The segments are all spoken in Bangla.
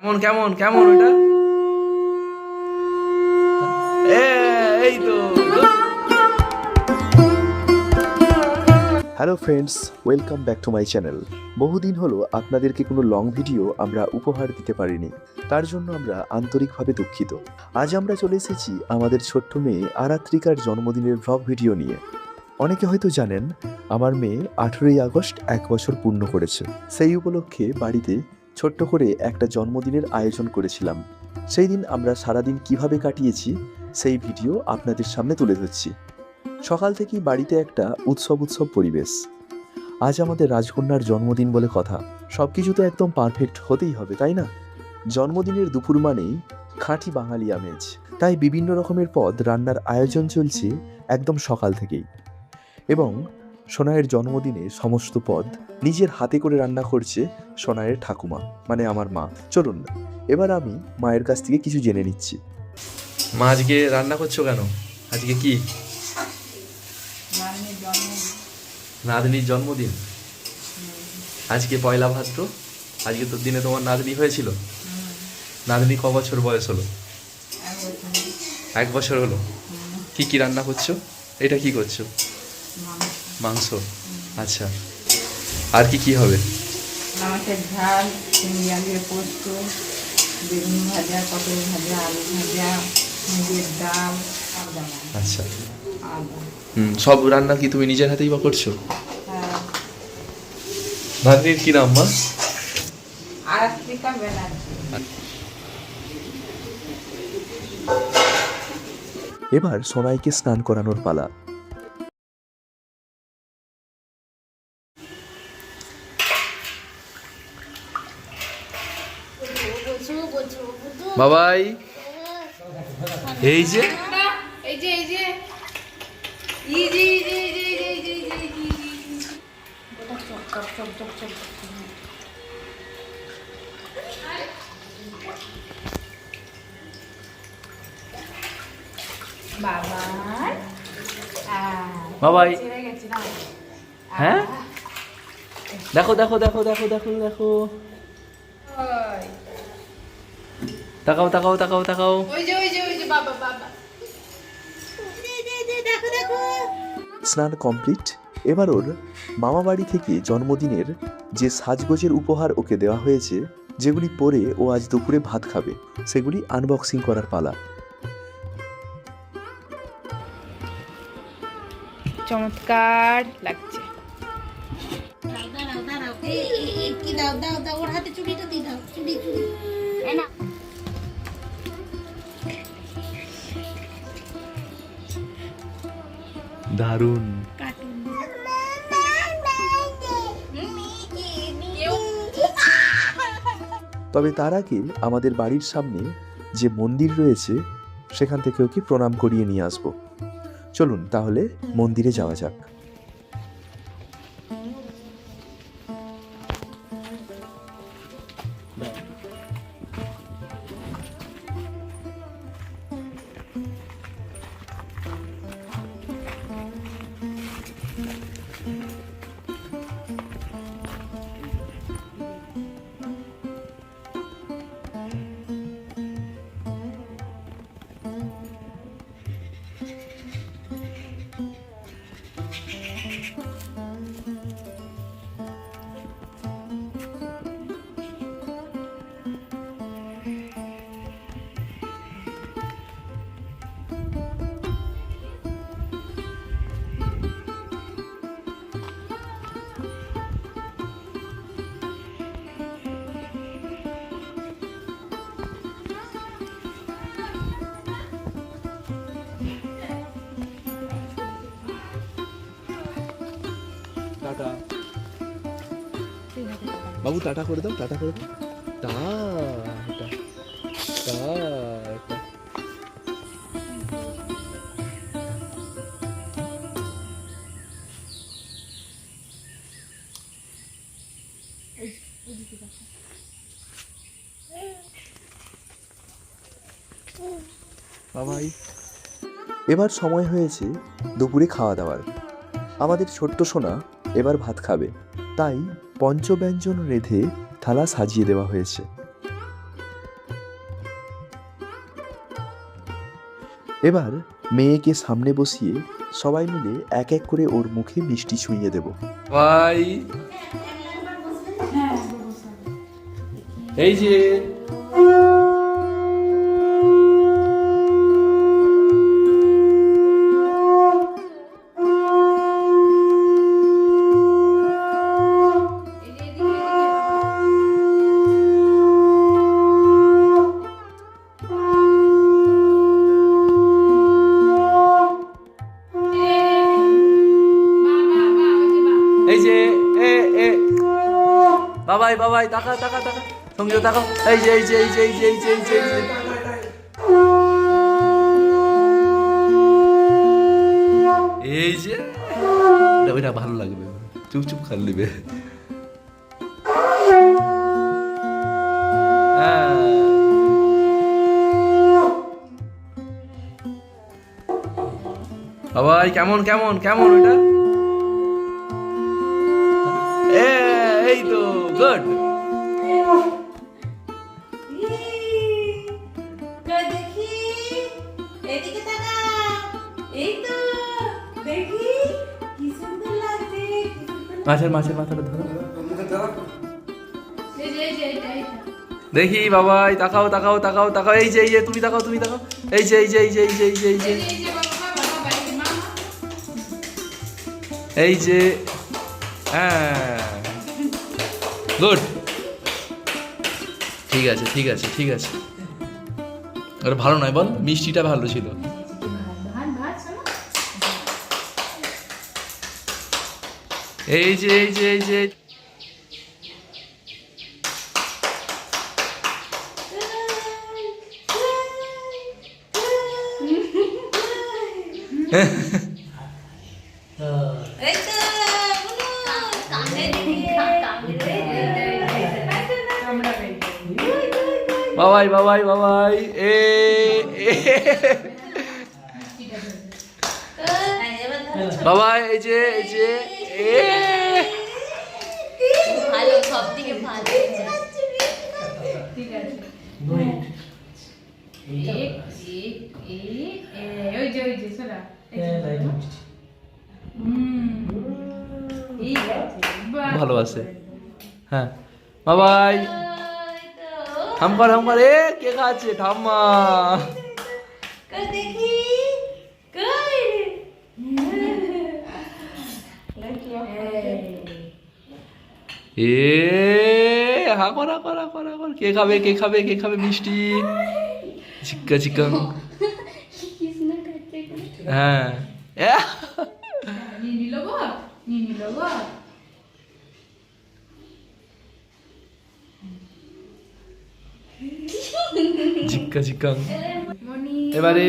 কেমন কেমন কেমন ওটা? এই তো। Hello friends, welcome back to my channel. বহুদিন হলো আপনাদেরকে কোনো লং ভিডিও আমরা উপহার দিতে পারিনি, তার জন্য আমরা আন্তরিকভাবে দুঃখিত। আজ আমরা চলে এসেছি আমাদের ছোট্ট মেয়ে আরাত্রিকার জন্মদিনের ভ্লগ ভিডিও নিয়ে। অনেকে হয়তো জানেন আমার মেয়ে 18ই আগস্ট 1 বছর পূর্ণ করেছে। সেই উপলক্ষে বাড়িতে ছোট্ট করে একটা জন্মদিনের আয়োজন করেছিলাম। সেই দিন আমরা সারাদিন কিভাবে কাটিয়েছি সেই ভিডিও আপনাদের সামনে তুলে ধরছি। সকাল থেকেই বাড়িতে একটা উৎসব পরিবেশ। আজ আমাদের রাজকন্যার জন্মদিন বলে কথা, সব কিছু তো একদম পারফেক্ট হতেই হবে, তাই না? জন্মদিনের দুপুর মানেই খাঁটি বাঙালি আমেজ, তাই বিভিন্ন রকমের পদ রান্নার আয়োজন চলছে একদম সকাল থেকেই। এবং সোনাইয়ের জন্মদিনে সমস্ত পদ নিজের হাতে করে রান্না করছে সোনাইয়ের ঠাকুমা, মানে আমার মা। চলুন এবার আমি মায়ের কাছ থেকে কিছু জেনে নিচ্ছি। মা আজকে রান্না করছো কেন? আজকে কি? নাতনির জন্মদিন। আজকে পয়লা ভাদ্র, আজকে তো দিনে তোমার নাতনি হয়েছিল। নাতনি ক বছর বয়স হলো? 1 বছর হলো। কি কি রান্না করছো? এটা কি করছো? মাংস। আচ্ছা, আর কি কি হবে? মাছের ঝাল, চিংড়ি আলুর পোস্ত, বেগুন ভাজা, পটল ভাজা, আলু ভাজা, মুগের ডাল। আচ্ছা, সব রান্না কি তুমি নিজের হাতেই বা করছো? নাতনির কি নাম মা? আরাত্রিকা ব্যানার্জি। এবার সোনাইকে স্নান করানোর পালা। বাবাই, এই যে বাবাই, হ্যাঁ দেখো দেখো দেখো দেখো দেখো দেখো, তাকাও তাকাও তাকাও তাকাও। স্নান কমপ্লিট। এবার ওর মামা বাড়ি থেকে জন্মদিনের যে সাজগোজের উপহার ওকে দেওয়া হয়েছে, যেগুলি পরে ও আজ দুপুরে ভাত খাবে, সেগুলি আনবক্সিং করার পালা। চমৎকার লাগছে। ওর হাতে চুড়িটা দিয়ে দাও, চুড়ি দারুণ। তবে তার আগে আমাদের বাড়ির সামনে যে মন্দির রয়েছে সেখান থেকে ওকে প্রণাম করিয়ে নিয়ে আসবো। চলুন তাহলে মন্দিরে যাওয়া যাক। টাটা বাবু, টাটা করে দাও, টাটা করে দাও। বাবাই। এবার সময় হয়েছে দুপুরে খাওয়া দাওয়ার। আমাদের ছোট্ট সোনা এবার ভাত খাবে, তাই পঞ্চব্যঞ্জন রেঁধে থালা সাজিয়ে দেওয়া হয়েছে। এবার মেয়েকে সামনে বসিয়ে সবাই মিলে এক এক করে ওর মুখে মিষ্টি ছুঁয়ে দেব। ভাই এই যে এই যে এ এ বাবাই বাবাই তাকা তাকা তাকা সঙ্গে তাকাও এই যে এই যে এই যে এই যে এই যে এই যে এই যে এই যে ওইটা ভালো লাগবে চুপ চুপ খাল দিবে বাবাই কেমন কেমন কেমন ওইটা এই তো গুড দেখি এদিকে তাকাও, এই তো দেখি কি সুন্দর লাগছে, কি সুন্দর মাছের মাছের মাথাটা ধরো দেখি বাবাই তাকাও তাকাও তাকাও তাকাও এই যে তুমি তাকাও তুমি তাকাও এই যে এই যে এই যে এই যে এই যে এই যে এই যে হ্যাঁ গুড ঠিক আছে ঠিক আছে ঠিক আছে আর ভালো নয় বল মিষ্টিটা ভালো ছিল এই যে এই যে এই যে এই তো কামড়ে দিবি বাবাই বাবাই বাবাই এ বাবাই এই যে এ ভালো, সব থেকে ভালো ঠিক আছে ওই যে সোনা ভালোবাসে হ্যাঁ বাবাই হামকার এ কে খাচ্ছে ঠাম্মা দেখি কই এ হাকর কে খাবে কে খাবে কে খাবে মিষ্টি চিক্কা চিক্কা হ্যাঁ নিয়ে নিল গো চিক্কা চিক্কা মনি এবারে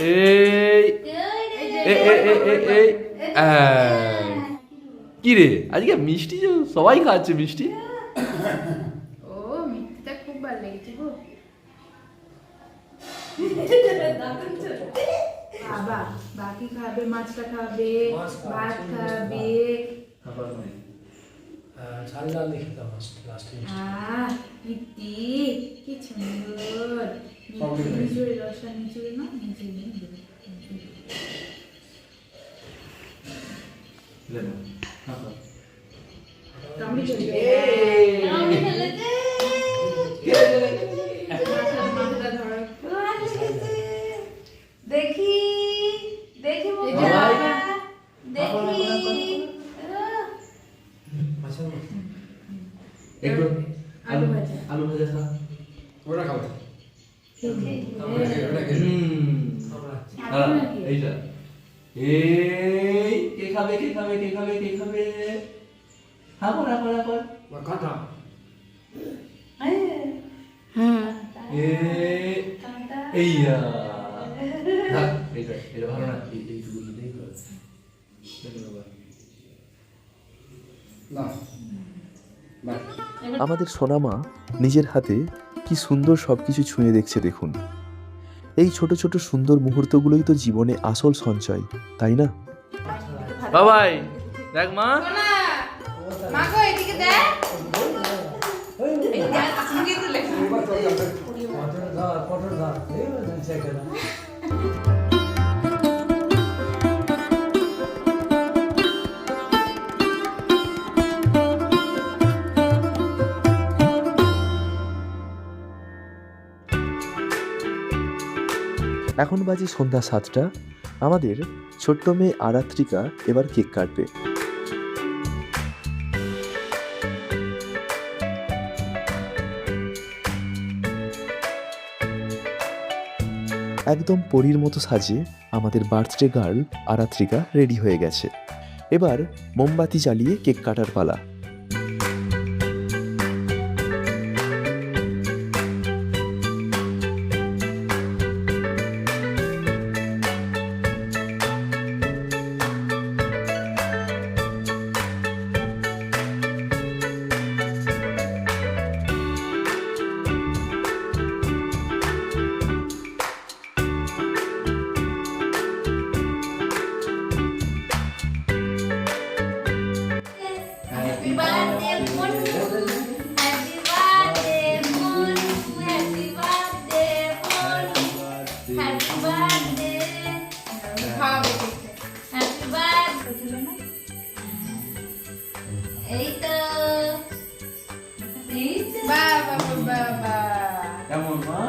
এই কি রে আজকে মিষ্টি যে সবাই খাচ্ছে মিষ্টি ও মিষ্টিটা খুব ভালো লেগেছে গো বাবা বাকি খাবে মাছটা খাবে ভাত খাবে ইতি কি সুন্দর নিচুড়ে রসটা নিচুড়ে না কামড়ি চলে মাথাটা ধরো দেখি দেখি দেখি একটু আলু ভাজা খা এইটা এই কে খাবে কে খাবে কে খাবে কে খাবে হাকর এইয়া এটা ভালো না এইটুকু দিলেই আমাদের সোনামা নিজের হাতে কি সুন্দর সবকিছু ছুঁয়ে দেখছে দেখুন। এই ছোট ছোট সুন্দর মুহূর্তগুলোই তো জীবনে আসল সঞ্চয়, তাই না? বাবাই দেখ মা, সোনা মা গো এদিকে দেখ এই দেখ মুখে তুলে এখন বাজে সন্ধ্যা 7টা। আমাদের ছোট্ট মেয়ে আরাত্রিকা এবার কেক কাটবে। একদম পরীর মতো সাজে আমাদের বার্থডে গার্ল আরাত্রিকা রেডি হয়ে গেছে। এবার মোমবাতি জ্বালিয়ে কেক কাটার পালা। Happy birthday, Monu. Happy birthday, Monu. Happy birthday, Monu. Happy birthday. খাওয়াবে Happy birthday. এই তো বাবা বাবা কেমন মা?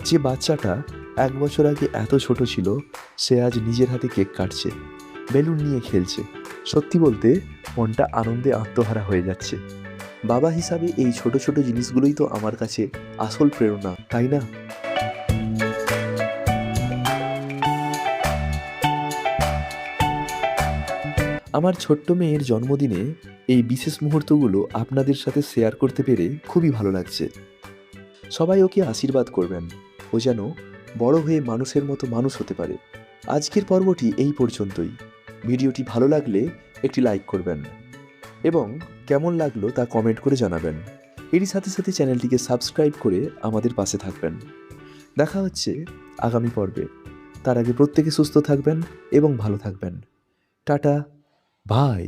যে বাচ্চাটা 1 বছর আগে এত ছোট ছিল, সে আজ নিজের হাতে কেক কাটছে, বেলুন নিয়ে খেলছে। সত্যি বলতে মনটা আনন্দে আত্মহারা হয়ে যাচ্ছে। বাবা হিসাবে এই ছোট ছোট জিনিসগুলোই তো আমার কাছে আসল প্রেরণা, তাই না? আমার ছোট্ট মেয়ের জন্মদিনে এই বিশেষ মুহূর্তগুলো আপনাদের সাথে শেয়ার করতে পেরে খুবই ভালো লাগছে। সবাই ওকে আশীর্বাদ করবেন, ও যেন বড় হয়ে মানুষের মতো মানুষ হতে পারে। আজকের পর্বটি এই পর্যন্তই। ভিডিওটি ভালো লাগলে একটি লাইক করবেন এবং কেমন লাগলো তা কমেন্ট করে জানাবেন। এরই সাথে সাথে চ্যানেলটিকে সাবস্ক্রাইব করে আমাদের পাশে থাকবেন। দেখা হচ্ছে আগামী পর্বে। তার আগে প্রত্যেকে সুস্থ থাকবেন এবং ভালো থাকবেন। Tata, by.